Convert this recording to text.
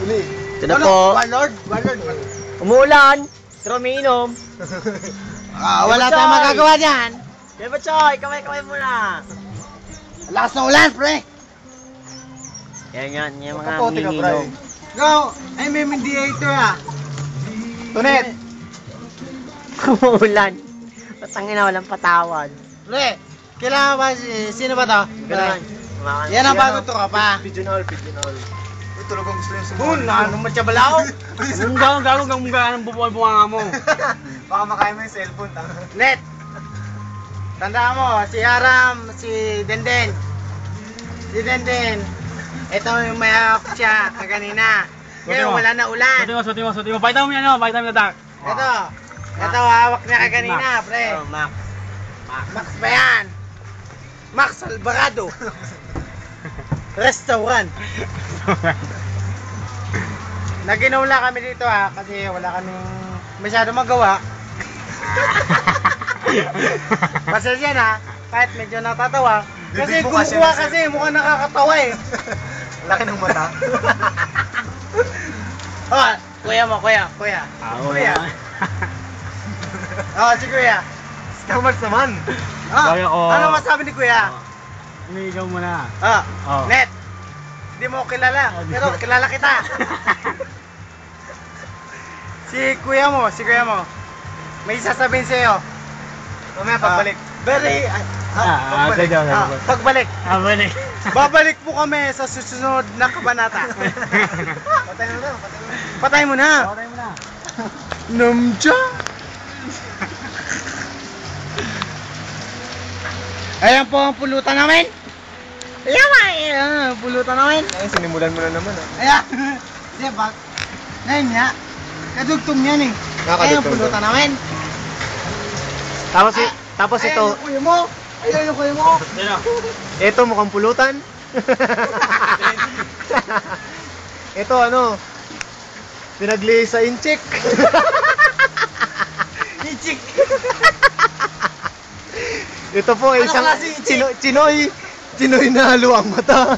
Uli. Ito na po. Warlord. Umuulan. Pero umiinom. Wala tayong magagawa dyan. Diba, Choy? Kamay-kamay muna. Lakas ng ulan, pre. Yan, yung mga Kapote ka, pre. mininom. Go! Ay, may mediator ah. Tunet. Umuulan. Patangin na, walang patawad. Pre, kailangan ba, sino ba to? Ganun. Yan ang bago to ka pa. Pigeonhole. Tulog ang gusto yung sumuli. Ano matyabalao? Anong gagawin kang mukha ng bubuhay-bunga mo? Baka makain mo yung cellphone, tanga. Net! Tandaan mo, si Aram, si Denden. Si Denden. Ito yung mayakap siya kaganina. Ngayon wala na ulan. Suti mo. Vitamin na dak. Ito hawak niya kaganina, pre. Max. Max ba yan? Max Alvarado. Restaurant. Nag-inula kami dito kasi wala kaming masyado magawa. Pasensya na, kahit medyo natatawa. Kasi gumukuha kasi, mukhang nakakatawa eh. Laki ng mata. Oh, kuya. Kuya. Oh, si kuya. Stomach naman. Kaya ko. Ano masabi ni kuya? Umiigaw mo na. Oh. Net. Hindi mo kilala, pero kilala kita. Si kuya mo. May sasabihin sa'yo. Mamaya pagbalik. Pagbalik. Balik. Babalik po kami sa susunod na kabanata. Patay mo na. Namja. Ayan po ang pulutan namin. Ayan, pulutan namin. Ay, sinimulan mo na naman Ayan. Diba? Ngayon nga. Kadugtong yan eh. Ayan ang pulutan namin. Tapos Ayan ito. yung kuya mo. Ayan yung kuya mo. Ito mukhang pulutan. Ito pinagli sa inchik. Ichik. Ito po ay Ano isang klase inchik? Chinoy na haluang mata.